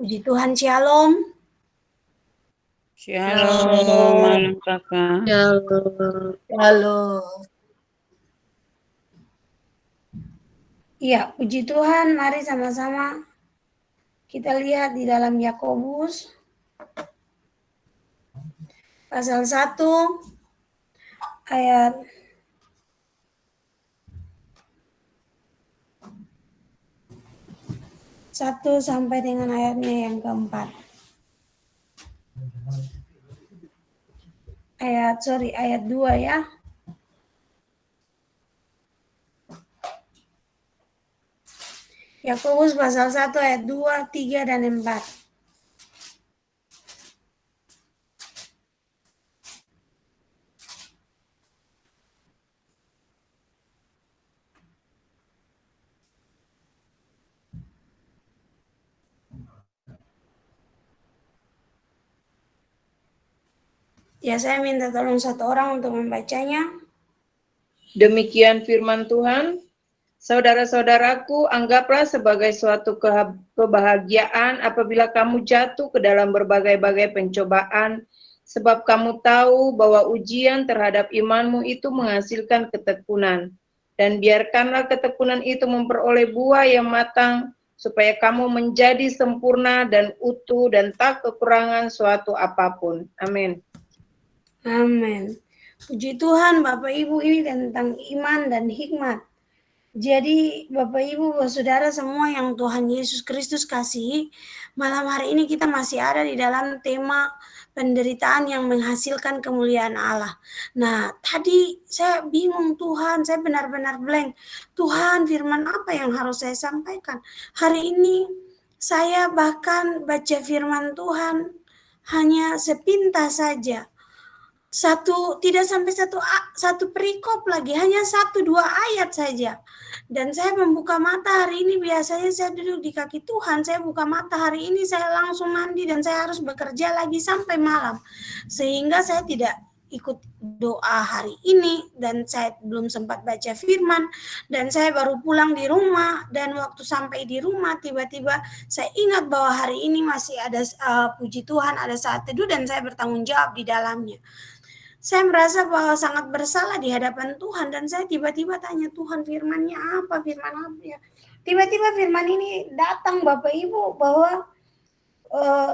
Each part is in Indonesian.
Puji Tuhan, Shalom. Shalom, malam kakak. Shalom. Iya, puji Tuhan, mari sama-sama kita lihat di dalam Yakobus pasal 1 ayat 1 sampai dengan ayatnya yang keempat. Ayat 2 ya. Yakobus pasal 1 ayat 2, 3 dan 4. Ya, saya minta tolong satu orang untuk membacanya. Demikian firman Tuhan. Saudara-saudaraku, anggaplah sebagai suatu kebahagiaan apabila kamu jatuh ke dalam berbagai-bagai pencobaan, sebab kamu tahu bahwa ujian terhadap imanmu itu menghasilkan ketekunan. Dan biarkanlah ketekunan itu memperoleh buah yang matang, supaya kamu menjadi sempurna dan utuh dan tak kekurangan suatu apapun. Amin. Amin. Puji Tuhan, Bapak Ibu, ini tentang iman dan hikmat. Jadi Bapak Ibu, Saudara semua yang Tuhan Yesus Kristus kasihi, malam hari ini kita masih ada di dalam tema penderitaan yang menghasilkan kemuliaan Allah. Nah, tadi saya bingung Tuhan, saya benar-benar blank. Tuhan, firman apa yang harus saya sampaikan? Hari ini saya bahkan baca firman Tuhan hanya sepintas saja. Tidak sampai satu perikop lagi, hanya 1-2 ayat saja. Dan saya membuka mata hari ini, biasanya saya duduk di kaki Tuhan, saya buka mata hari ini, saya langsung mandi dan saya harus bekerja lagi sampai malam. Sehingga saya tidak ikut doa hari ini dan saya belum sempat baca firman dan saya baru pulang di rumah, dan waktu sampai di rumah tiba-tiba saya ingat bahwa hari ini masih ada puji Tuhan, ada saat teduh dan saya bertanggung jawab di dalamnya. Saya merasa bahwa sangat bersalah di hadapan Tuhan dan saya tiba-tiba tanya Tuhan, firman-Nya apa, firman apa ya. Tiba-tiba firman ini datang Bapak Ibu bahwa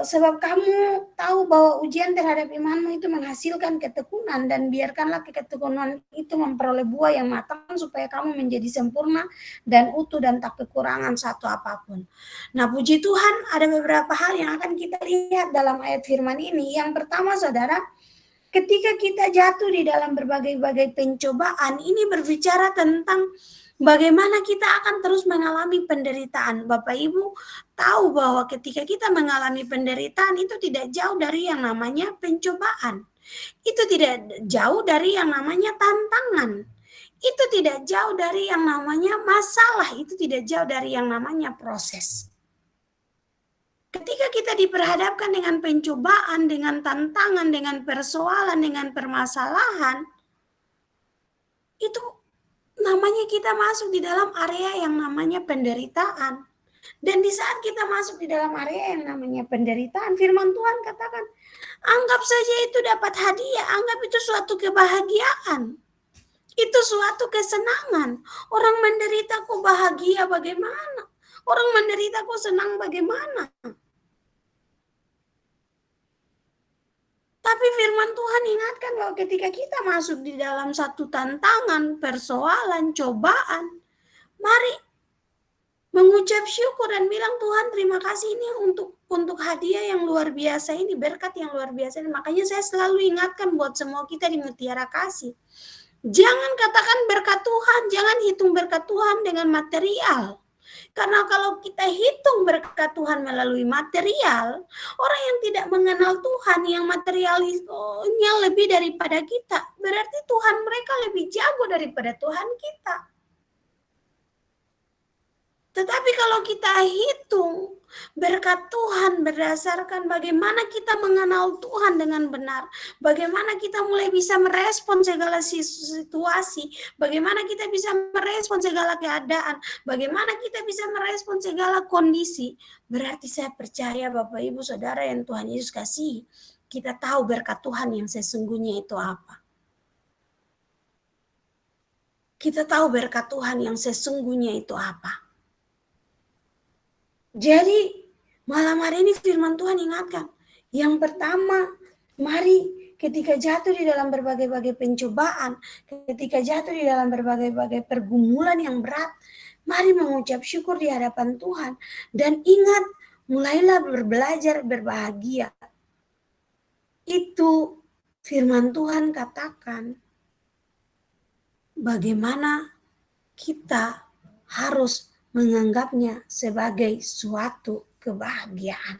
sebab kamu tahu bahwa ujian terhadap imanmu itu menghasilkan ketekunan, dan biarkanlah ketekunan itu memperoleh buah yang matang supaya kamu menjadi sempurna dan utuh dan tak kekurangan satu apapun. Nah, puji Tuhan, ada beberapa hal yang akan kita lihat dalam ayat firman ini. Yang pertama, Saudara, ketika kita jatuh di dalam berbagai-bagai pencobaan, ini berbicara tentang bagaimana kita akan terus mengalami penderitaan. Bapak Ibu tahu bahwa ketika kita mengalami penderitaan itu tidak jauh dari yang namanya pencobaan. Itu tidak jauh dari yang namanya tantangan. Itu tidak jauh dari yang namanya masalah. Itu tidak jauh dari yang namanya proses. Ketika kita diperhadapkan dengan pencobaan, dengan tantangan, dengan persoalan, dengan permasalahan, itu namanya kita masuk di dalam area yang namanya penderitaan. Dan di saat kita masuk di dalam area yang namanya penderitaan, firman Tuhan katakan, anggap saja itu dapat hadiah, anggap itu suatu kebahagiaan. Itu suatu kesenangan. Orang menderita kok bahagia bagaimana? Orang menderita kok senang bagaimana? Tapi firman Tuhan ingatkan bahwa ketika kita masuk di dalam satu tantangan, persoalan, cobaan, mari mengucap syukur dan bilang, Tuhan terima kasih ini untuk hadiah yang luar biasa ini, berkat yang luar biasa ini. Makanya saya selalu ingatkan buat semua kita di Mutiara Kasih, jangan katakan berkat Tuhan, jangan hitung berkat Tuhan dengan material. Karena kalau kita hitung berkat Tuhan melalui material, orang yang tidak mengenal Tuhan, yang materialnya lebih daripada kita, berarti Tuhan mereka lebih jago daripada Tuhan kita. Tetapi kalau kita hitung berkat Tuhan berdasarkan bagaimana kita mengenal Tuhan dengan benar, bagaimana kita mulai bisa merespon segala situasi, bagaimana kita bisa merespon segala keadaan, bagaimana kita bisa merespon segala kondisi, berarti saya percaya Bapak Ibu Saudara yang Tuhan Yesus kasih, kita tahu berkat Tuhan yang sesungguhnya itu apa. Kita tahu berkat Tuhan yang sesungguhnya itu apa. Jadi malam hari ini firman Tuhan ingatkan. Yang pertama, mari ketika jatuh di dalam berbagai-bagai pencobaan, ketika jatuh di dalam berbagai-bagai pergumulan yang berat, mari mengucap syukur di hadapan Tuhan. Dan ingat, mulailah belajar berbahagia. Itu firman Tuhan katakan, bagaimana kita harus menganggapnya sebagai suatu kebahagiaan.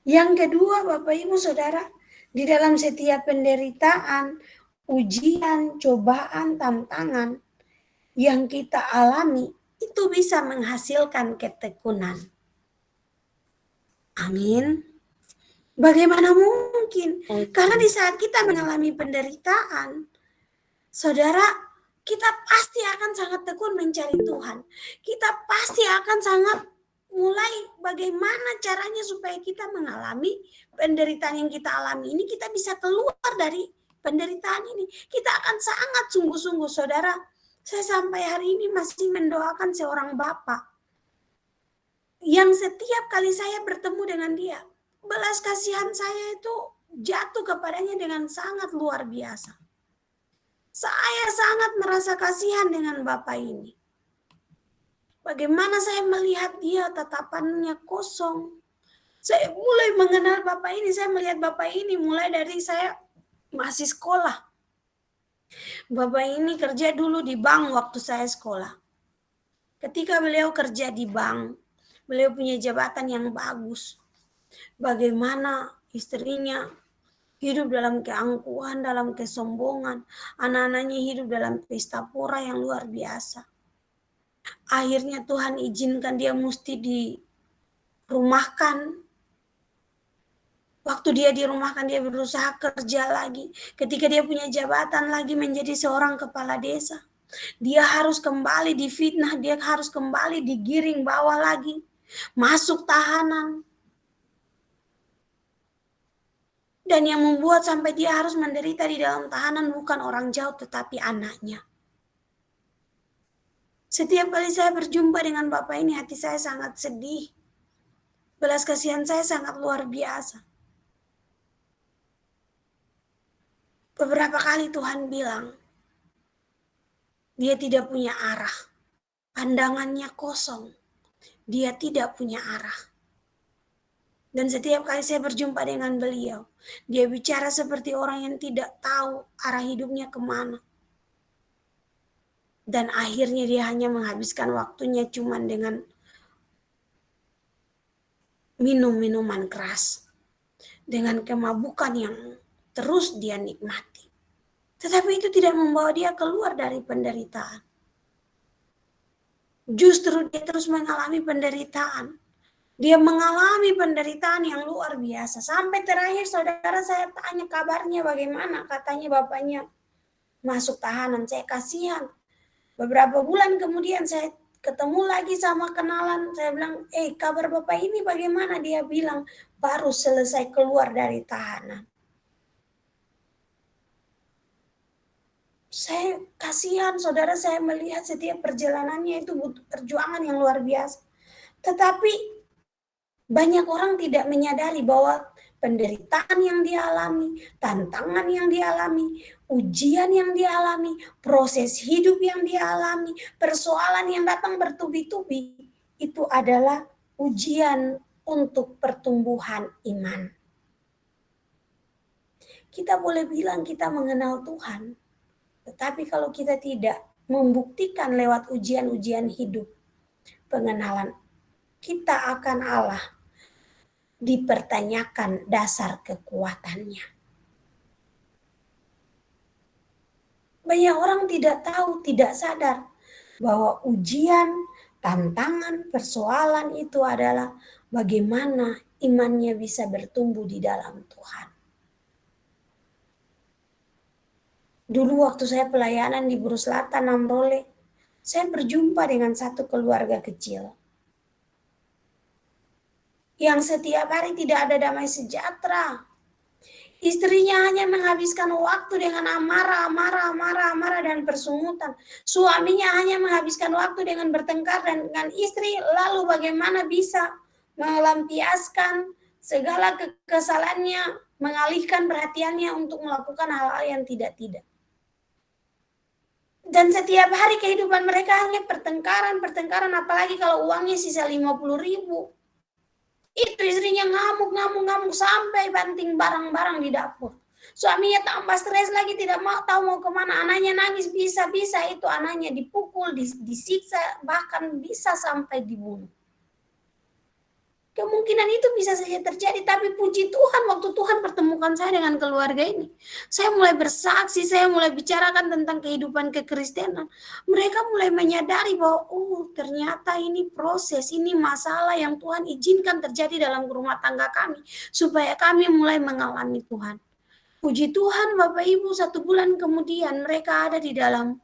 Yang kedua, Bapak Ibu Saudara, di dalam setiap penderitaan, ujian, cobaan, tantangan yang kita alami, itu bisa menghasilkan ketekunan. Amin. Bagaimana mungkin? Karena di saat kita mengalami penderitaan, saudara, kita pasti akan sangat tekun mencari Tuhan. Kita pasti akan sangat mulai bagaimana caranya supaya kita mengalami penderitaan yang kita alami ini, kita bisa keluar dari penderitaan ini. Kita akan sangat sungguh-sungguh, saudara. Saya sampai hari ini masih mendoakan seorang bapak yang setiap kali saya bertemu dengan dia, belas kasihan saya itu jatuh kepadanya dengan sangat luar biasa. Saya sangat merasa kasihan dengan bapak ini. Bagaimana saya melihat dia tatapannya kosong. Saya mulai mengenal bapak ini, saya melihat bapak ini mulai dari saya masih sekolah. Bapak ini kerja dulu di bank waktu saya sekolah. Ketika beliau kerja di bank, beliau punya jabatan yang bagus. Bagaimana istrinya hidup dalam keangkuhan, dalam kesombongan. Anak-anaknya hidup dalam pesta pora yang luar biasa. Akhirnya Tuhan izinkan dia mesti dirumahkan. Waktu dia dirumahkan, dia berusaha kerja lagi. Ketika dia punya jabatan lagi menjadi seorang kepala desa, dia harus kembali difitnah, dia harus kembali digiring bawah lagi. Masuk tahanan. Dan yang membuat sampai dia harus menderita di dalam tahanan bukan orang jauh tetapi anaknya. Setiap kali saya berjumpa dengan bapak ini, hati saya sangat sedih. Belas kasihan saya sangat luar biasa. Beberapa kali Tuhan bilang, dia tidak punya arah. Pandangannya kosong. Dia tidak punya arah. Dan setiap kali saya berjumpa dengan beliau, dia bicara seperti orang yang tidak tahu arah hidupnya kemana. Dan akhirnya dia hanya menghabiskan waktunya cuma dengan minum minuman keras. Dengan kemabukan yang terus dia nikmati. Tetapi itu tidak membawa dia keluar dari penderitaan. Justru dia terus mengalami penderitaan. Dia mengalami penderitaan yang luar biasa. Sampai terakhir saudara saya tanya kabarnya bagaimana. Katanya bapaknya masuk tahanan. Saya kasihan. Beberapa bulan kemudian saya ketemu lagi sama kenalan. Saya bilang, kabar bapak ini bagaimana? Dia bilang, baru selesai keluar dari tahanan. Saya kasihan saudara, saya melihat setiap perjalanannya itu butuh perjuangan yang luar biasa. Tetapi banyak orang tidak menyadari bahwa penderitaan yang dialami, tantangan yang dialami, ujian yang dialami, proses hidup yang dialami, persoalan yang datang bertubi-tubi, itu adalah ujian untuk pertumbuhan iman. Kita boleh bilang kita mengenal Tuhan, tetapi kalau kita tidak membuktikan lewat ujian-ujian hidup, pengenalan kita akan Allah, dipertanyakan dasar kekuatannya. Banyak orang tidak tahu, tidak sadar bahwa ujian, tantangan, persoalan itu adalah bagaimana imannya bisa bertumbuh di dalam Tuhan. Dulu waktu saya pelayanan di Buru Selatan, Namrole, saya berjumpa dengan satu keluarga kecil yang setiap hari tidak ada damai sejahtera. Istrinya hanya menghabiskan waktu dengan amarah, dan persungutan. Suaminya hanya menghabiskan waktu dengan bertengkar dengan istri, lalu bagaimana bisa melampiaskan segala kesalahannya, mengalihkan perhatiannya untuk melakukan hal-hal yang tidak-tidak. Dan setiap hari kehidupan mereka hanya pertengkaran, apalagi kalau uangnya sisa 50.000. Itu istrinya ngamuk sampai banting barang-barang di dapur. Suaminya tambah stres lagi, tidak mau tahu mau kemana. Anaknya nangis, bisa-bisa itu anaknya dipukul, disiksa, bahkan bisa sampai dibunuh. Kemungkinan itu bisa saja terjadi, tapi puji Tuhan waktu Tuhan pertemukan saya dengan keluarga ini. Saya mulai bersaksi, saya mulai bicarakan tentang kehidupan kekristenan. Mereka mulai menyadari bahwa ternyata ini proses, ini masalah yang Tuhan izinkan terjadi dalam rumah tangga kami. Supaya kami mulai mengalami Tuhan. Puji Tuhan Bapak Ibu, 1 bulan kemudian mereka ada di dalam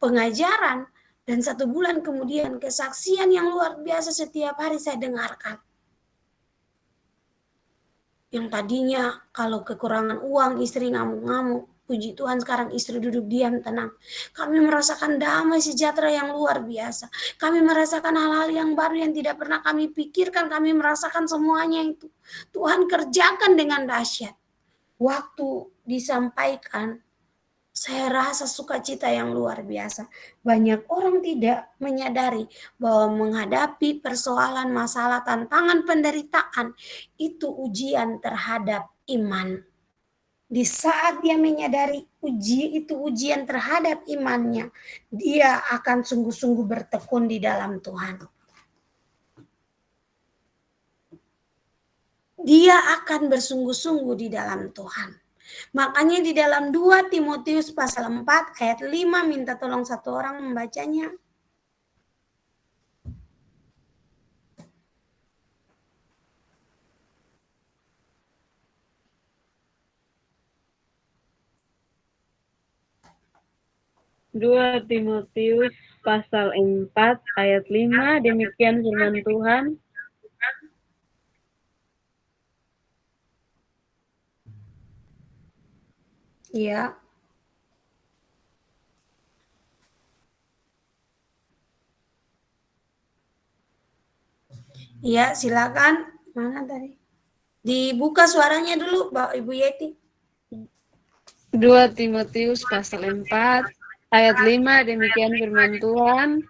pengajaran. Dan 1 bulan kemudian kesaksian yang luar biasa setiap hari saya dengarkan. Yang tadinya kalau kekurangan uang istri ngamuk-ngamuk, puji Tuhan sekarang istri duduk diam tenang. Kami merasakan damai sejahtera yang luar biasa. Kami merasakan hal-hal yang baru yang tidak pernah kami pikirkan. Kami merasakan semuanya itu. Tuhan kerjakan dengan dahsyat. Waktu disampaikan, saya rasa sukacita yang luar biasa. Banyak orang tidak menyadari bahwa menghadapi persoalan, masalah, tantangan, penderitaan itu ujian terhadap iman. Di saat dia menyadari itu ujian terhadap imannya, dia akan sungguh-sungguh bertekun di dalam Tuhan. Dia akan bersungguh-sungguh di dalam Tuhan. Makanya di dalam 2 Timotius pasal 4 ayat 5 minta tolong satu orang membacanya. Dua Timotius pasal 4 ayat 5, demikian firman Tuhan. Iya. Iya, silakan. Mana tadi? Dibuka suaranya dulu, Ibu Yeti. 2 Timotius pasal 4 ayat 5, demikian firman Tuhan.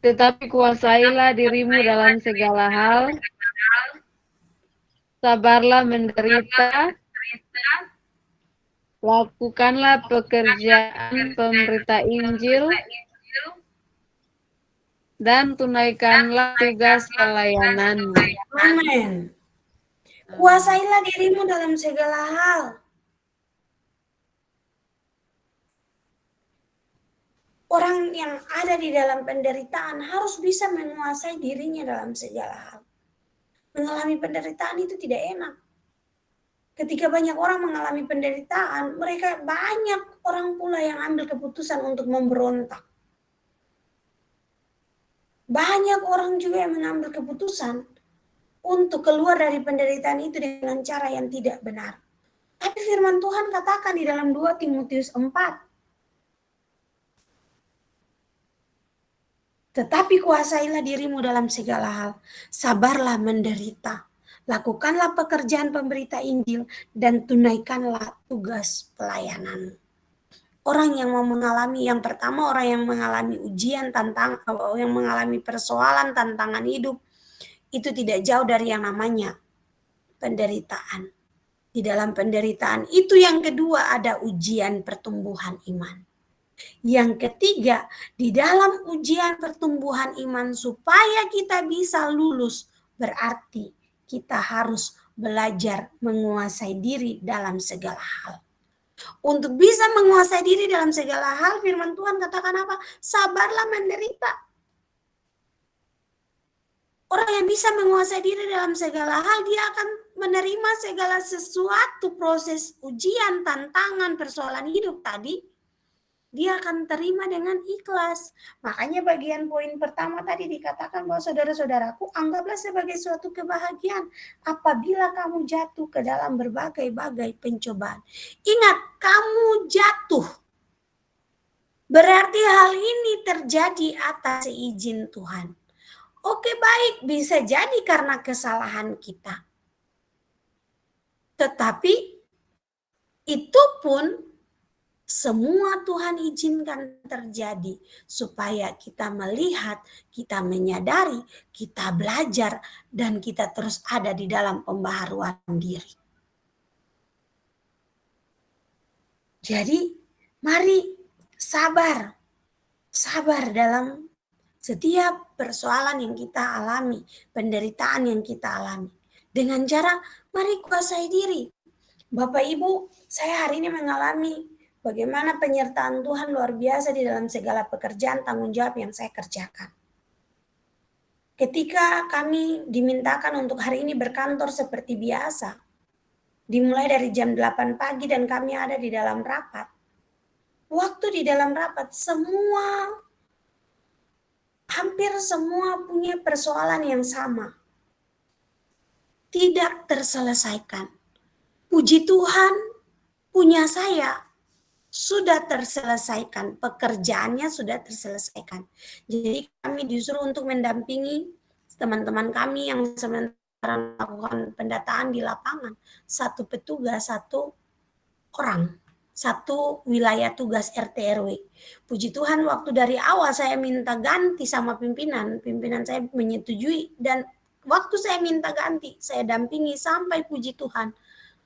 Tetapi kuasailah dirimu dalam segala hal, sabarlah menderita, lakukanlah pekerjaan pemberita Injil, dan tunaikanlah tugas pelayananmu. Amin. Kuasailah dirimu dalam segala hal. Orang yang ada di dalam penderitaan harus bisa menguasai dirinya dalam segala hal. Mengalami penderitaan itu tidak enak. Ketika banyak orang mengalami penderitaan, mereka banyak orang pula yang ambil keputusan untuk memberontak. Banyak orang juga yang mengambil keputusan untuk keluar dari penderitaan itu dengan cara yang tidak benar. Tapi firman Tuhan katakan di dalam 2 Timotius 4. Tetapi kuasailah dirimu dalam segala hal. Sabarlah menderita. Lakukanlah pekerjaan pemberita Injil dan tunaikanlah tugas pelayananmu. Orang yang mau mengalami, yang pertama orang yang mengalami ujian, yang mengalami persoalan, tantangan hidup, itu tidak jauh dari yang namanya penderitaan. Di dalam penderitaan itu yang kedua ada ujian pertumbuhan iman. Yang ketiga, di dalam ujian pertumbuhan iman supaya kita bisa lulus, berarti kita harus belajar menguasai diri dalam segala hal. Untuk bisa menguasai diri dalam segala hal, firman Tuhan katakan apa? Sabarlah menderita. Orang yang bisa menguasai diri dalam segala hal, dia akan menerima segala sesuatu, proses ujian, tantangan, persoalan hidup tadi, dia akan terima dengan ikhlas. Makanya bagian poin pertama tadi dikatakan bahwa saudara-saudaraku, anggaplah sebagai suatu kebahagiaan apabila kamu jatuh ke dalam berbagai-bagai pencobaan. Ingat, kamu jatuh. Berarti hal ini terjadi atas izin Tuhan. Oke, baik, bisa jadi karena kesalahan kita. Tetapi itu pun semua Tuhan izinkan terjadi supaya kita melihat, kita menyadari, kita belajar, dan kita terus ada di dalam pembaharuan diri. Jadi, mari sabar dalam setiap persoalan yang kita alami, penderitaan yang kita alami. Dengan cara, mari kuasai diri. Bapak Ibu, saya hari ini mengalami bagaimana penyertaan Tuhan luar biasa di dalam segala pekerjaan tanggung jawab yang saya kerjakan. Ketika kami dimintakan untuk hari ini berkantor seperti biasa, dimulai dari jam 8 pagi dan kami ada di dalam rapat. Waktu di dalam rapat, hampir semua punya persoalan yang sama. Tidak terselesaikan. Puji Tuhan, punya saya sudah terselesaikan, pekerjaannya sudah terselesaikan. Jadi kami disuruh untuk mendampingi teman-teman kami yang sementara melakukan pendataan di lapangan. Satu petugas, satu orang, satu wilayah tugas RT RW. Puji Tuhan, waktu dari awal saya minta ganti sama pimpinan saya menyetujui, dan waktu saya minta ganti, saya dampingi sampai puji Tuhan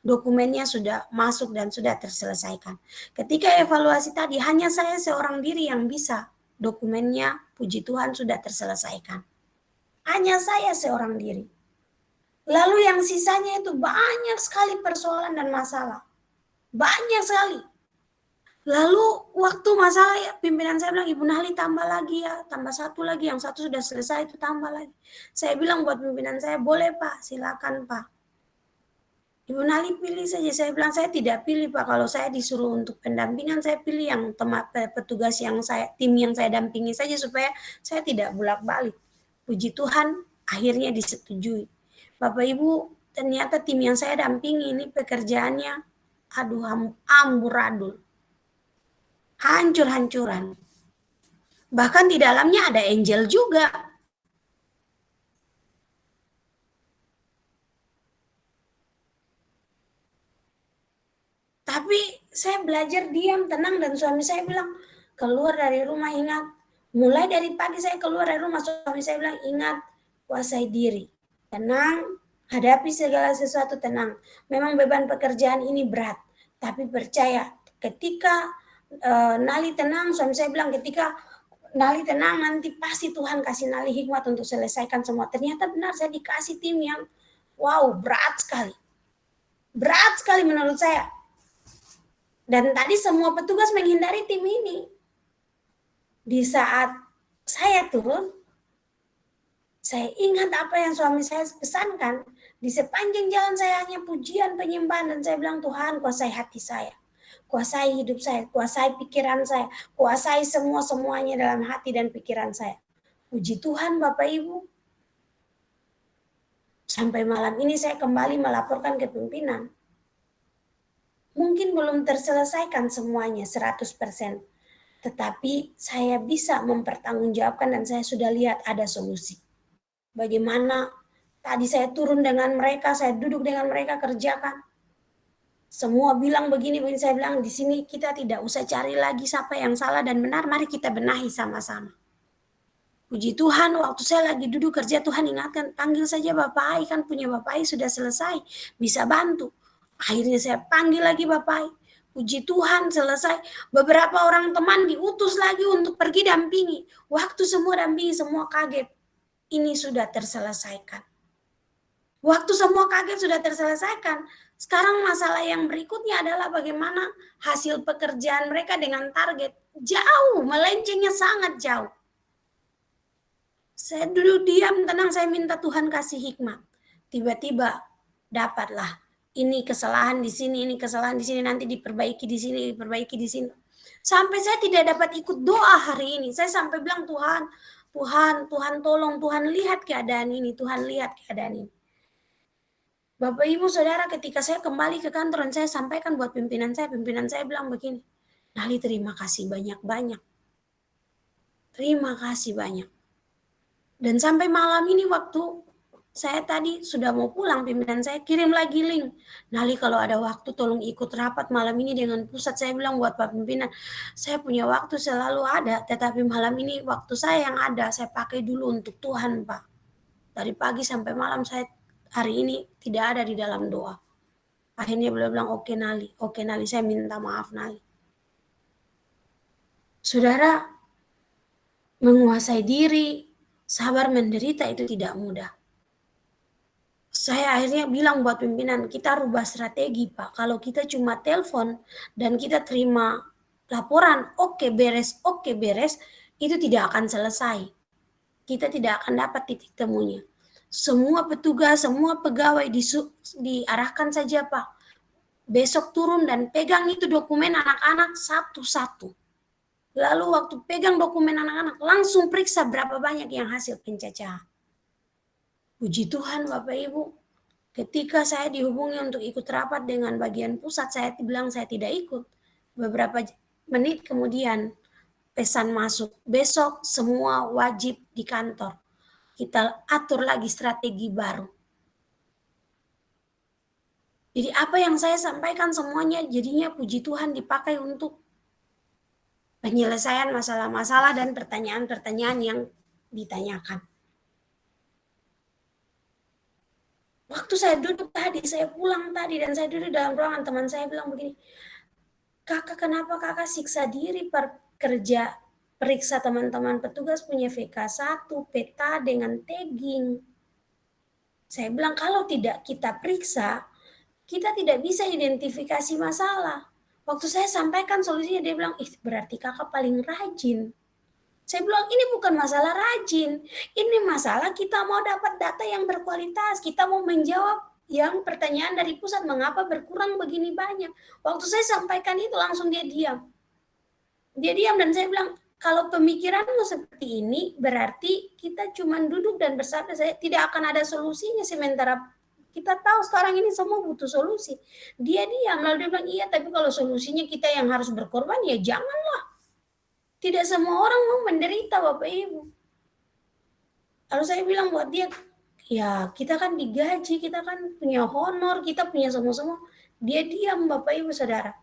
dokumennya sudah masuk dan sudah terselesaikan. Ketika evaluasi tadi, hanya saya seorang diri yang bisa, dokumennya puji Tuhan sudah terselesaikan. Hanya saya seorang diri. Lalu yang sisanya itu banyak sekali persoalan dan masalah. Banyak sekali. Lalu waktu masalah, ya pimpinan saya bilang, Ibu Nahli tambah lagi ya, tambah satu lagi, yang satu sudah selesai itu tambah lagi. Saya bilang buat pimpinan saya, boleh Pak, silakan Pak. Ibu Nahli pilih saja. Saya bilang, saya tidak pilih Pak, kalau saya disuruh untuk pendampingan, saya pilih yang petugas yang tim yang saya dampingi saja supaya saya tidak bolak-balik. Puji Tuhan, akhirnya disetujui. Bapak Ibu, ternyata tim yang saya dampingi ini pekerjaannya amburadul, hancur-hancuran. Bahkan di dalamnya ada angel juga. Tapi saya belajar diam, tenang, dan suami saya bilang, keluar dari rumah ingat, mulai dari pagi saya keluar dari rumah, suami saya bilang, ingat, kuasai diri, tenang, hadapi segala sesuatu tenang. Memang beban pekerjaan ini berat, tapi percaya ketika Nali tenang, suami saya bilang ketika Nali tenang nanti pasti Tuhan kasih Nali hikmat untuk selesaikan semua. Ternyata benar, saya dikasih tim yang wow, berat sekali. Berat sekali menurut saya. Dan tadi semua petugas menghindari tim ini. Di saat saya turun, saya ingat apa yang suami saya pesankan. Di sepanjang jalan saya hanya pujian, penyembahan, dan saya bilang, Tuhan kuasai hati saya, kuasai hidup saya, kuasai pikiran saya, kuasai semuanya dalam hati dan pikiran saya. Puji Tuhan Bapak Ibu. Sampai malam ini saya kembali melaporkan ke pimpinan. Mungkin belum terselesaikan semuanya 100%. Tetapi saya bisa mempertanggungjawabkan dan saya sudah lihat ada solusi. Bagaimana tadi saya turun dengan mereka, saya duduk dengan mereka, kerjakan. Semua bilang begini, saya bilang di sini kita tidak usah cari lagi siapa yang salah dan benar, mari kita benahi sama-sama. Puji Tuhan, waktu saya lagi duduk kerja, Tuhan ingatkan, panggil saja Bapak Ai, kan punya Bapak Ai sudah selesai, bisa bantu. Akhirnya saya panggil lagi Bapak Ai. Puji Tuhan, selesai. Beberapa orang teman diutus lagi untuk pergi dampingi. Waktu semua dampingi, semua kaget. Ini sudah terselesaikan. Waktu semua kaget sudah terselesaikan, Sekarang masalah yang berikutnya adalah bagaimana hasil pekerjaan mereka dengan target. Jauh, melencengnya sangat jauh. Saya duduk diam, tenang, saya minta Tuhan kasih hikmat. Tiba-tiba dapatlah ini kesalahan di sini, ini kesalahan di sini, nanti diperbaiki di sini, diperbaiki di sini. Sampai saya tidak dapat ikut doa hari ini. Saya sampai bilang, Tuhan tolong, Tuhan lihat keadaan ini, Tuhan lihat keadaan ini. Bapak Ibu Saudara, ketika saya kembali ke kantor dan saya sampaikan buat pimpinan saya bilang begini, Nali terima kasih banyak-banyak. Terima kasih banyak. Dan sampai malam ini waktu saya tadi sudah mau pulang, pimpinan saya kirim lagi link. Nali kalau ada waktu tolong ikut rapat malam ini dengan pusat. Saya bilang buat Pak Pimpinan, saya punya waktu selalu ada, tetapi malam ini waktu saya yang ada, saya pakai dulu untuk Tuhan Pak. Dari pagi sampai malam saya hari ini tidak ada di dalam doa. Akhirnya beliau bilang, oke Nali, saya minta maaf Nali. Saudara, menguasai diri, sabar menderita itu tidak mudah. Saya akhirnya bilang buat pimpinan, kita rubah strategi Pak. Kalau kita cuma telepon dan kita terima laporan, oke beres, itu tidak akan selesai. Kita tidak akan dapat titik temunya. Semua petugas, semua pegawai diarahkan saja Pak. Besok turun dan pegang itu dokumen anak-anak satu-satu. Lalu waktu pegang dokumen anak-anak, langsung periksa berapa banyak yang hasil pencacahan. Puji Tuhan Bapak Ibu, ketika saya dihubungi untuk ikut rapat dengan bagian pusat, saya bilang saya tidak ikut. Beberapa menit kemudian pesan masuk, besok semua wajib di kantor. Kita atur lagi strategi baru. Jadi apa yang saya sampaikan semuanya jadinya puji Tuhan dipakai untuk penyelesaian masalah-masalah dan pertanyaan-pertanyaan yang ditanyakan. Waktu saya duduk tadi, saya pulang tadi dan saya duduk dalam ruangan, teman saya bilang begini, Kakak kenapa kakak siksa diri kerja periksa teman-teman petugas punya VK1, peta dengan tagging. Saya bilang kalau tidak kita periksa, kita tidak bisa identifikasi masalah. Waktu saya sampaikan solusinya, dia bilang, berarti kakak paling rajin. Saya bilang, ini bukan masalah rajin. Ini masalah kita mau dapat data yang berkualitas. Kita mau menjawab yang pertanyaan dari pusat, mengapa berkurang begini banyak. Waktu saya sampaikan itu, langsung dia diam. Dia diam dan saya bilang, kalau pemikiranmu seperti ini, berarti kita cuma duduk dan bersabda, saya tidak akan ada solusinya sementara kita tahu sekarang ini semua butuh solusi. Dia diam, lalu dia bilang, iya tapi kalau solusinya kita yang harus berkorban, ya janganlah. Tidak semua orang mau menderita Bapak Ibu. Lalu saya bilang buat dia, ya kita kan digaji, kita kan punya honor, kita punya semua-semua. Dia diam Bapak Ibu Saudara.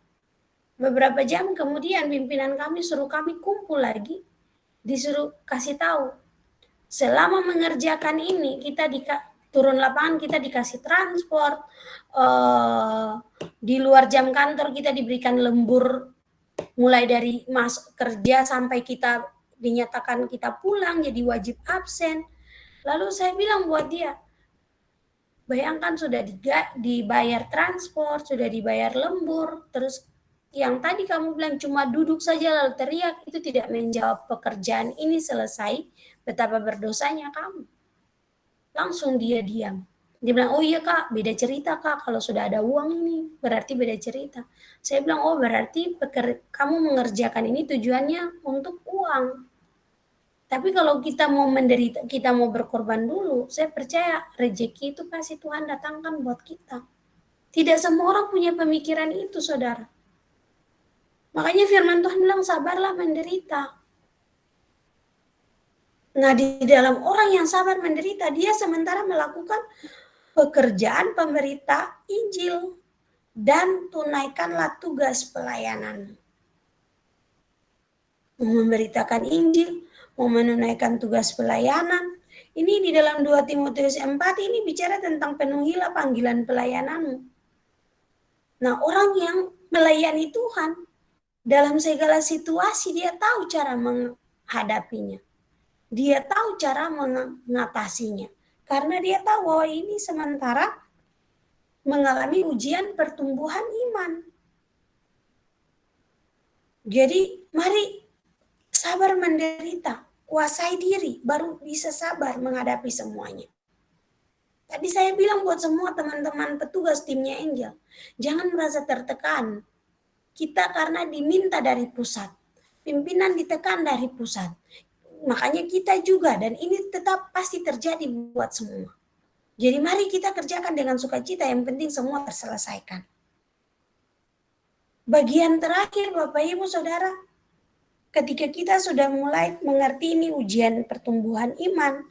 Beberapa jam kemudian pimpinan kami suruh kami kumpul lagi. Disuruh kasih tahu. Selama mengerjakan ini kita turun lapangan kita dikasih transport, di luar jam kantor kita diberikan lembur mulai dari masuk kerja sampai kita dinyatakan kita pulang jadi wajib absen. Lalu saya bilang buat dia, bayangkan sudah dibayar transport, sudah dibayar lembur, terus yang tadi kamu bilang cuma duduk saja lalu teriak, itu tidak menjawab pekerjaan ini selesai, betapa berdosanya kamu. Langsung dia diam. Dia bilang, oh iya kak, beda cerita kak, kalau sudah ada uang ini, berarti beda cerita. Saya bilang, oh berarti kamu mengerjakan ini tujuannya untuk uang. Tapi kalau kita mau menderita, kita mau berkorban dulu, saya percaya rezeki itu pasti Tuhan datangkan buat kita. Tidak semua orang punya pemikiran itu, saudara. Makanya firman Tuhan bilang, sabarlah menderita. Nah, di dalam orang yang sabar menderita, dia sementara melakukan pekerjaan pemberita Injil dan tunaikanlah tugas pelayanan. Mau memberitakan Injil, mau menunaikan tugas pelayanan. Ini di dalam 2 Timotius 4 ini bicara tentang penuhilah panggilan pelayananmu. Nah, orang yang melayani Tuhan dalam segala situasi dia tahu cara menghadapinya. Dia tahu cara mengatasinya. Karena dia tahu bahwa ini sementara mengalami ujian pertumbuhan iman. Jadi mari sabar menderita, kuasai diri, baru bisa sabar menghadapi semuanya. Tadi saya bilang buat semua teman-teman petugas timnya Angel, jangan merasa tertekan. Kita karena diminta dari pusat, pimpinan ditekan dari pusat. Makanya kita juga, dan ini tetap pasti terjadi buat semua. Jadi mari kita kerjakan dengan sukacita, yang penting semua terselesaikan. Bagian terakhir Bapak Ibu Saudara, ketika kita sudah mulai mengerti ini ujian pertumbuhan iman,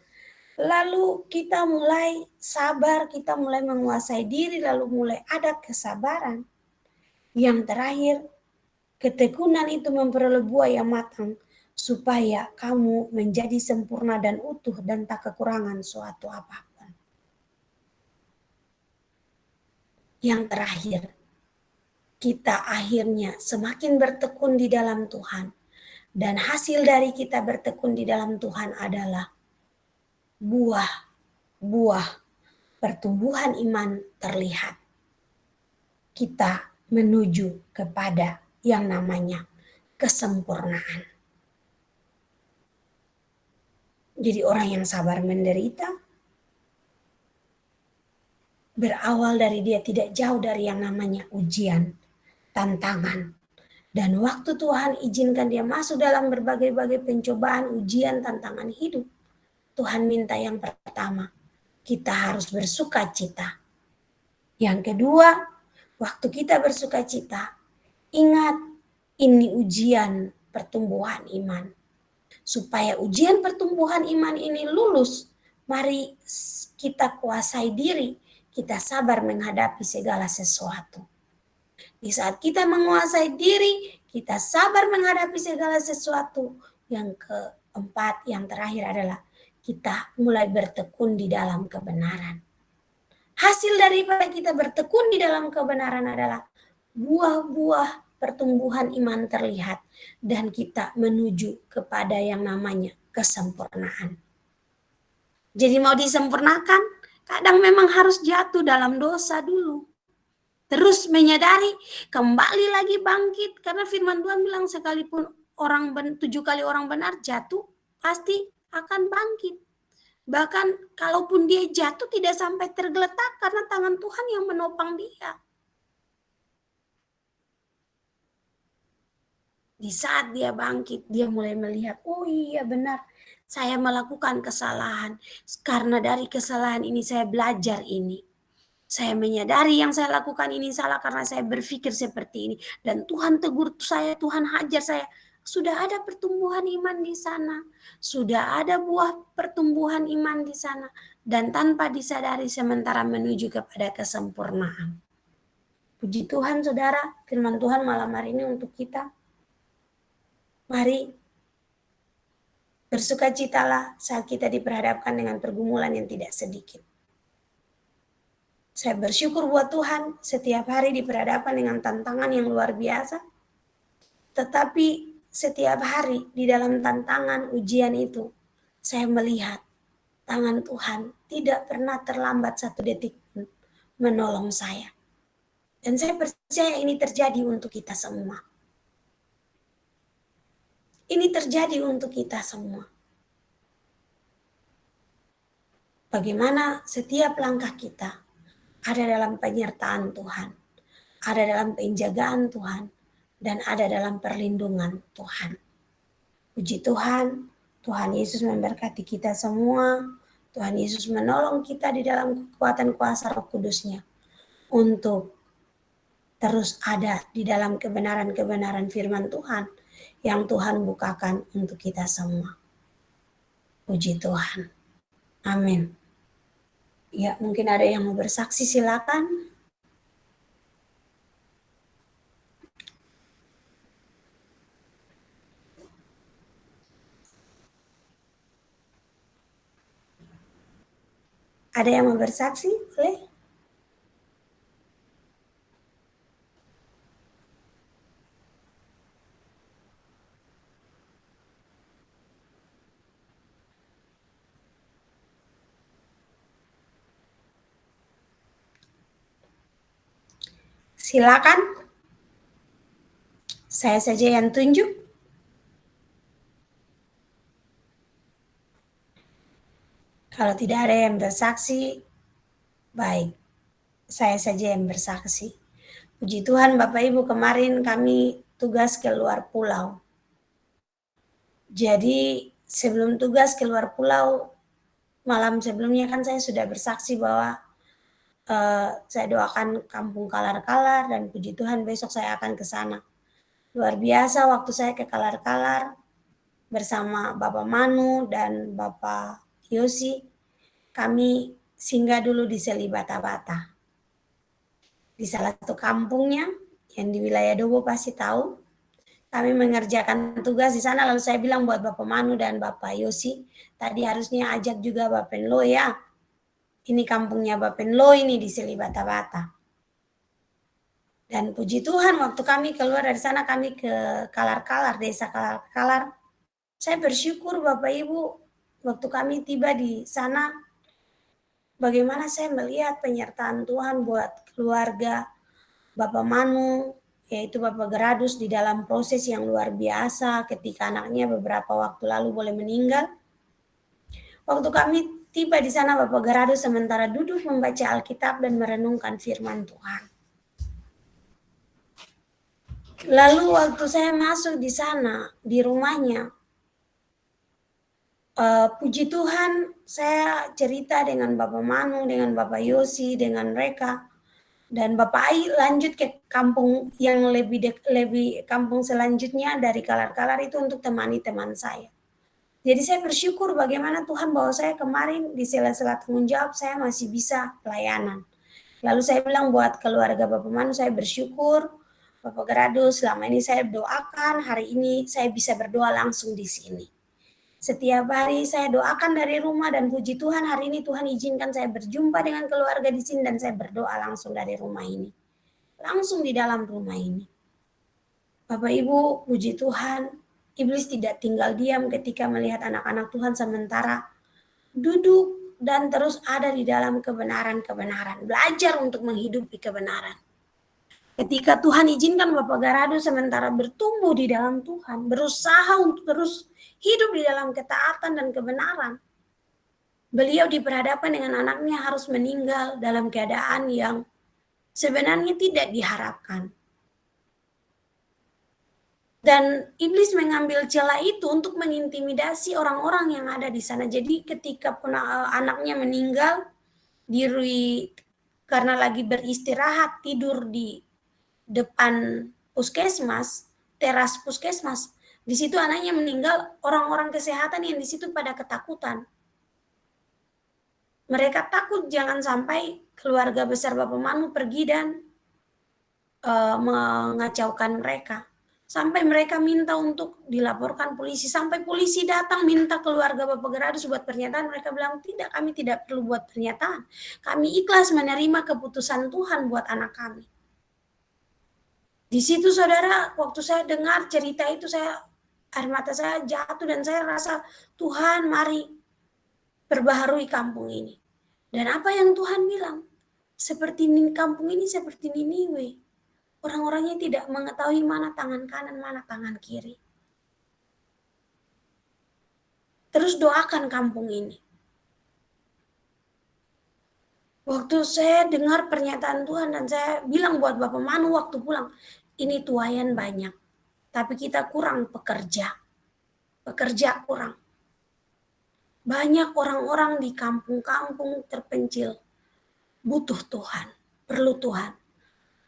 lalu kita mulai sabar, kita mulai menguasai diri, lalu mulai ada kesabaran. Yang terakhir, ketekunan itu memperoleh buah yang matang, supaya kamu menjadi sempurna dan utuh dan tak kekurangan suatu apapun. Yang terakhir, kita akhirnya semakin bertekun di dalam Tuhan. Dan hasil dari kita bertekun di dalam Tuhan adalah buah pertumbuhan iman terlihat. Kita menuju kepada yang namanya kesempurnaan. Jadi orang yang sabar menderita berawal dari dia tidak jauh dari yang namanya ujian, tantangan. Dan waktu Tuhan izinkan dia masuk dalam berbagai-bagai pencobaan, ujian, tantangan hidup, Tuhan minta yang pertama, kita harus bersuka cita. Yang kedua, waktu kita bersuka cita, ingat ini ujian pertumbuhan iman. Supaya ujian pertumbuhan iman ini lulus, mari kita kuasai diri, kita sabar menghadapi segala sesuatu. Di saat kita menguasai diri, kita sabar menghadapi segala sesuatu. Yang keempat, yang terakhir adalah kita mulai bertekun di dalam kebenaran. Hasil daripada kita bertekun di dalam kebenaran adalah buah-buah pertumbuhan iman terlihat dan kita menuju kepada yang namanya kesempurnaan. Jadi mau disempurnakan, kadang memang harus jatuh dalam dosa dulu. Terus menyadari, kembali lagi bangkit. Karena firman Tuhan bilang sekalipun 7 kali orang benar jatuh, pasti akan bangkit. Bahkan kalaupun dia jatuh tidak sampai tergeletak karena tangan Tuhan yang menopang dia. Di saat dia bangkit, dia mulai melihat, oh iya benar, saya melakukan kesalahan. Karena dari kesalahan ini saya belajar ini. Saya menyadari yang saya lakukan ini salah karena saya berpikir seperti ini. Dan Tuhan tegur saya, Tuhan hajar saya. Sudah ada pertumbuhan iman di sana. Sudah ada buah pertumbuhan iman di sana. Dan tanpa disadari sementara menuju kepada kesempurnaan. Puji Tuhan saudara, firman Tuhan malam hari ini untuk kita. Mari bersukacitalah saat kita diperhadapkan dengan pergumulan yang tidak sedikit. Saya bersyukur buat Tuhan setiap hari diperhadapkan dengan tantangan yang luar biasa. Tetapi setiap hari di dalam tantangan ujian itu, saya melihat tangan Tuhan tidak pernah terlambat satu detik pun menolong saya. Dan saya percaya ini terjadi untuk kita semua. Ini terjadi untuk kita semua. Bagaimana setiap langkah kita ada dalam penyertaan Tuhan, ada dalam penjagaan Tuhan, dan ada dalam perlindungan Tuhan. Puji Tuhan, Tuhan Yesus memberkati kita semua. Tuhan Yesus menolong kita di dalam kekuatan kuasa Roh Kudus-Nya untuk terus ada di dalam kebenaran-kebenaran firman Tuhan yang Tuhan bukakan untuk kita semua. Puji Tuhan. Amin. Ya, mungkin ada yang mau bersaksi, silakan. Ada yang mau bersaksi? Boleh? Silakan. Saya saja yang tunjuk. Kalau tidak ada yang bersaksi, baik. Saya saja yang bersaksi. Puji Tuhan Bapak Ibu, kemarin kami tugas keluar pulau. Jadi sebelum tugas keluar pulau, malam sebelumnya kan saya sudah bersaksi bahwa saya doakan kampung Kalar-Kalar dan puji Tuhan besok saya akan ke sana. Luar biasa waktu saya ke Kalar-Kalar bersama Bapak Manu dan Bapak Yosi, kami singgah dulu di Seli Bata-Bata. Di salah satu kampungnya yang di wilayah Dobo pasti tahu. Kami mengerjakan tugas di sana, lalu saya bilang buat Bapak Manu dan Bapak Yosi, tadi harusnya ajak juga Bapak Penlo ya. Ini kampungnya Bapak Penlo ini di Seli Bata-Bata. Dan puji Tuhan waktu kami keluar dari sana, kami ke Kalar-Kalar, desa Kalar-Kalar. Saya bersyukur Bapak Ibu, waktu kami tiba di sana, bagaimana saya melihat penyertaan Tuhan buat keluarga Bapak Manu, yaitu Bapak Geradus di dalam proses yang luar biasa ketika anaknya beberapa waktu lalu boleh meninggal. Waktu kami tiba di sana, Bapak Geradus sementara duduk membaca Alkitab dan merenungkan firman Tuhan. Lalu waktu saya masuk di sana, di rumahnya, puji Tuhan saya cerita dengan Bapak Manu, dengan Bapak Yosi, dengan mereka. Dan Bapak Ai lanjut ke kampung yang lebih kampung selanjutnya dari Kalar-Kalar itu untuk temani teman saya. Jadi saya bersyukur bagaimana Tuhan bawa saya kemarin di sela-sela tanggung jawab saya masih bisa pelayanan. Lalu saya bilang buat keluarga Bapak Manu, saya bersyukur Bapak Geradus, selama ini saya doakan, hari ini saya bisa berdoa langsung di sini. Setiap hari saya doakan dari rumah dan puji Tuhan hari ini Tuhan izinkan saya berjumpa dengan keluarga di sini dan saya berdoa langsung dari rumah ini. Langsung di dalam rumah ini. Bapak Ibu, puji Tuhan, iblis tidak tinggal diam ketika melihat anak-anak Tuhan sementara duduk dan terus ada di dalam kebenaran-kebenaran. Belajar untuk menghidupi kebenaran. Ketika Tuhan izinkan Bapak Geradus sementara bertumbuh di dalam Tuhan, berusaha untuk terus hidup di dalam ketaatan dan kebenaran. Beliau diperhadapkan dengan anaknya harus meninggal dalam keadaan yang sebenarnya tidak diharapkan. Dan iblis mengambil celah itu untuk mengintimidasi orang-orang yang ada di sana. Jadi ketika anaknya meninggal, karena lagi beristirahat, tidur di depan puskesmas, teras puskesmas. Di situ anaknya meninggal, orang-orang kesehatan yang di situ pada ketakutan. Mereka takut jangan sampai keluarga besar Bapak Manu pergi dan mengacaukan mereka. Sampai mereka minta untuk dilaporkan polisi. Sampai polisi datang minta keluarga Bapak Geradus buat pernyataan. Mereka bilang, tidak, kami tidak perlu buat pernyataan. Kami ikhlas menerima keputusan Tuhan buat anak kami. Di situ saudara, waktu saya dengar cerita itu, air mata saya jatuh dan saya rasa Tuhan mari perbaharui kampung ini. Dan apa yang Tuhan bilang? Seperti kampung ini seperti Niniwe. Orang-orangnya tidak mengetahui mana tangan kanan, mana tangan kiri. Terus doakan kampung ini. Waktu saya dengar pernyataan Tuhan dan saya bilang buat Bapak Manu waktu pulang, ini tuayan banyak, tapi kita kurang pekerja kurang. Banyak orang-orang di kampung-kampung terpencil, butuh Tuhan, perlu Tuhan,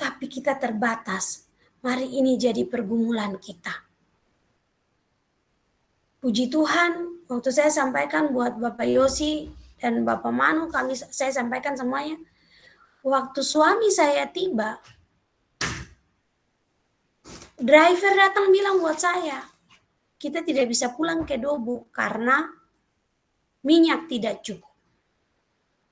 tapi kita terbatas. Mari ini jadi pergumulan kita. Puji Tuhan, waktu saya sampaikan buat Bapak Yosi dan Bapak Manu, saya sampaikan semuanya. Waktu suami saya tiba, driver datang bilang buat saya, kita tidak bisa pulang ke Dobo karena minyak tidak cukup.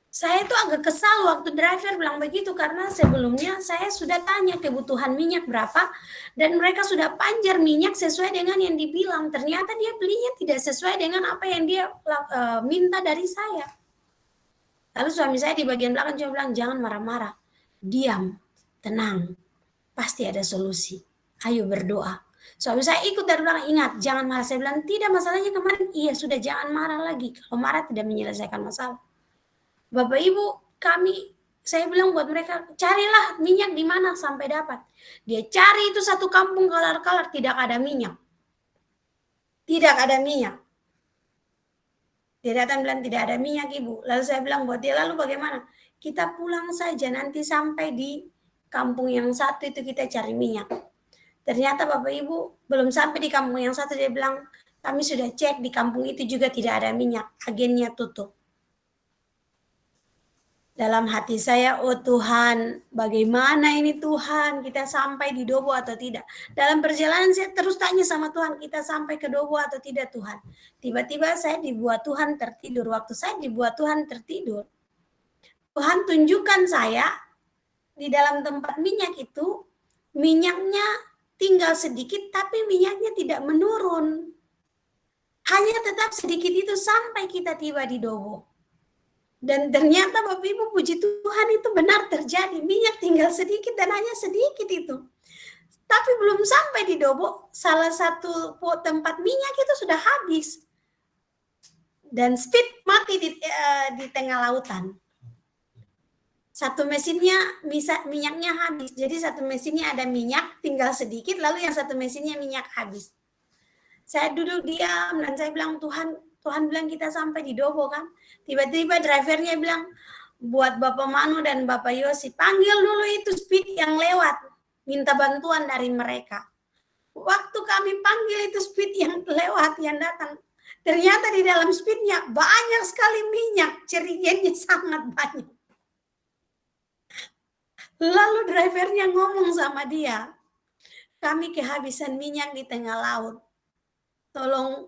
Saya itu agak kesal waktu driver bilang begitu karena sebelumnya saya sudah tanya kebutuhan minyak berapa dan mereka sudah panjar minyak sesuai dengan yang dibilang. Ternyata dia belinya tidak sesuai dengan apa yang dia minta dari saya. Lalu suami saya di bagian belakang cuma bilang, jangan marah-marah, diam, tenang. pasti ada solusi. Ayo berdoa. Suami saya ikut dan bilang, ingat, jangan marah. Saya bilang, tidak, masalahnya kemarin, iya sudah, jangan marah lagi. Kalau marah tidak menyelesaikan masalah. Bapak Ibu, saya bilang buat mereka, carilah minyak di mana sampai dapat. Dia cari itu satu kampung kalar-kalar, tidak ada minyak. Tidak ada minyak. Dia datang bilang, tidak ada minyak Ibu. Lalu saya bilang buat dia, lalu bagaimana? Kita pulang saja, nanti sampai di kampung yang satu itu kita cari minyak. Ternyata Bapak Ibu belum sampai di kampung yang satu, dia bilang, kami sudah cek di kampung itu juga tidak ada minyak, agennya tutup. Dalam hati saya, oh Tuhan, bagaimana ini Tuhan, kita sampai di Dobo atau tidak? Dalam perjalanan saya terus tanya sama Tuhan, kita sampai ke Dobo atau tidak Tuhan? Tiba-tiba saya dibuat Tuhan tertidur. Waktu saya dibuat Tuhan tertidur, Tuhan tunjukkan saya di dalam tempat minyak itu, minyaknya tinggal sedikit, tapi minyaknya tidak menurun. Hanya tetap sedikit itu sampai kita tiba di Dobo. Dan ternyata Bapak Ibu, puji Tuhan, itu benar terjadi. Minyak tinggal sedikit dan hanya sedikit itu. Tapi belum sampai di Dobo, salah satu tempat minyak itu sudah habis. Dan speed mati di tengah lautan. Satu mesinnya minyaknya habis. Jadi satu mesinnya ada minyak, tinggal sedikit, lalu yang satu mesinnya minyak habis. Saya duduk diam dan saya bilang, Tuhan bilang kita sampai di Dobo kan. Tiba-tiba drivernya bilang, buat Bapak Manu dan Bapak Yosi, panggil dulu itu speed yang lewat. Minta bantuan dari mereka. Waktu kami panggil itu speed yang lewat, yang datang. Ternyata di dalam speednya banyak sekali minyak. Cerigennya sangat banyak. Lalu drivernya ngomong sama dia, kami kehabisan minyak di tengah laut. Tolong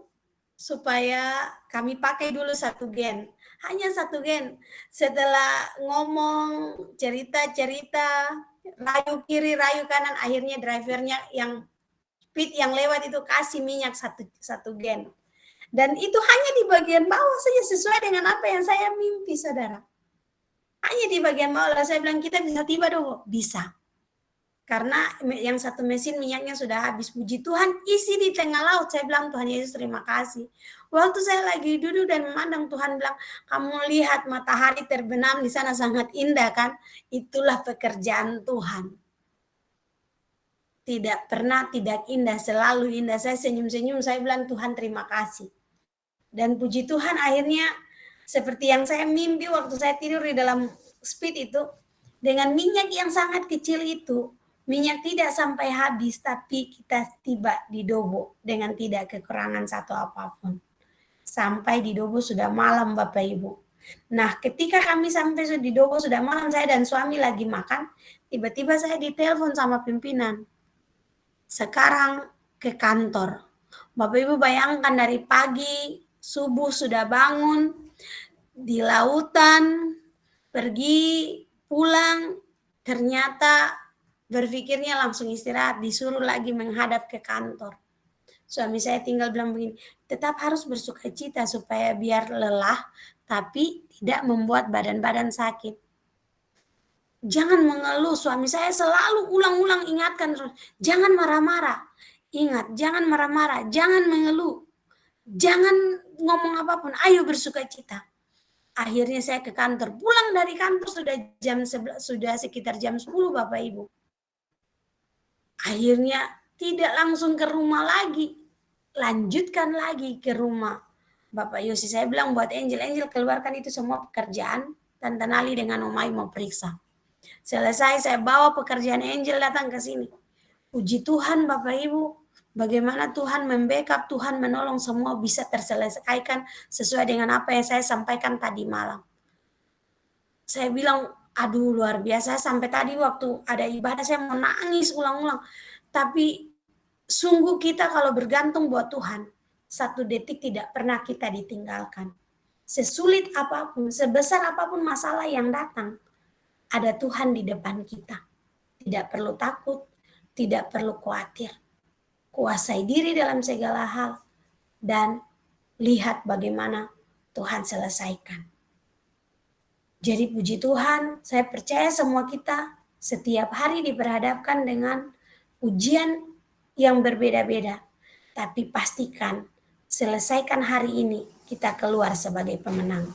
supaya kami pakai dulu 1 gen. Hanya 1 gen. Setelah ngomong, cerita-cerita, rayu kiri, rayu kanan, akhirnya drivernya yang speed yang lewat itu kasih minyak 1 gen. Dan itu hanya di bagian bawah saja, sesuai dengan apa yang saya mimpi, saudara. Hanya di bagian bawah. Saya bilang, kita bisa tiba dong. Bisa. Karena yang satu mesin minyaknya sudah habis. Puji Tuhan, isi di tengah laut. Saya bilang, Tuhan Yesus terima kasih. Waktu saya lagi duduk dan memandang, Tuhan bilang, kamu lihat matahari terbenam di sana sangat indah kan? Itulah pekerjaan Tuhan. Tidak pernah tidak indah, selalu indah. Saya senyum-senyum, saya bilang, Tuhan terima kasih. Dan puji Tuhan, akhirnya seperti yang saya mimpi waktu saya tidur di dalam speed itu, dengan minyak yang sangat kecil itu, minyak tidak sampai habis, tapi kita tiba di Dobo dengan tidak kekurangan satu apapun. Sampai di Dobo sudah malam, Bapak Ibu. Nah, ketika kami sampai di Dobo sudah malam, saya dan suami lagi makan, tiba-tiba saya ditelepon sama pimpinan. Sekarang ke kantor. Bapak Ibu bayangkan dari pagi, subuh sudah bangun, di lautan, pergi, pulang, ternyata berpikirnya langsung istirahat, disuruh lagi menghadap ke kantor. Suami saya tinggal bilang begini, tetap harus bersukacita supaya biar lelah, tapi tidak membuat badan-badan sakit. Jangan mengeluh, suami saya selalu ulang-ulang ingatkan, jangan marah-marah. Ingat, jangan marah-marah, jangan mengeluh. Jangan ngomong apapun, ayo bersukacita. Akhirnya saya ke kantor, pulang dari kantor sudah sekitar jam 10, Bapak Ibu. Akhirnya tidak langsung ke rumah lagi, lanjutkan lagi ke rumah Bapak Yosi. Saya bilang buat Angel keluarkan itu semua pekerjaan, Tante Nali dengan Om Ai mau periksa. Selesai saya bawa pekerjaan Angel datang ke sini. Puji Tuhan Bapak Ibu, bagaimana Tuhan membackup, Tuhan menolong, semua bisa terselesaikan sesuai dengan apa yang saya sampaikan tadi malam. Saya bilang, aduh luar biasa, sampai tadi waktu ada ibadah saya mau nangis ulang-ulang. Tapi sungguh kita kalau bergantung buat Tuhan, 1 detik tidak pernah kita ditinggalkan. Sesulit apapun, sebesar apapun masalah yang datang, ada Tuhan di depan kita. Tidak perlu takut, tidak perlu khawatir. Kuasai diri dalam segala hal, dan lihat bagaimana Tuhan selesaikan. Jadi puji Tuhan, saya percaya semua kita Setiap hari diperhadapkan dengan ujian yang berbeda-beda. Tapi pastikan selesaikan hari ini kita keluar sebagai pemenang.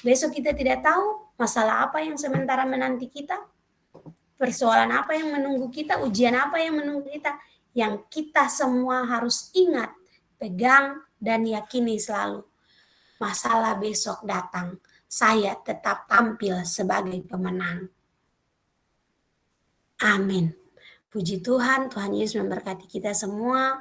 Besok kita tidak tahu masalah apa yang sementara menanti kita, persoalan apa yang menunggu kita, ujian apa yang menunggu kita. Yang kita semua harus ingat, pegang, dan yakini selalu. Masalah besok datang, saya tetap tampil sebagai pemenang. Amin. Puji Tuhan, Tuhan Yesus memberkati kita semua.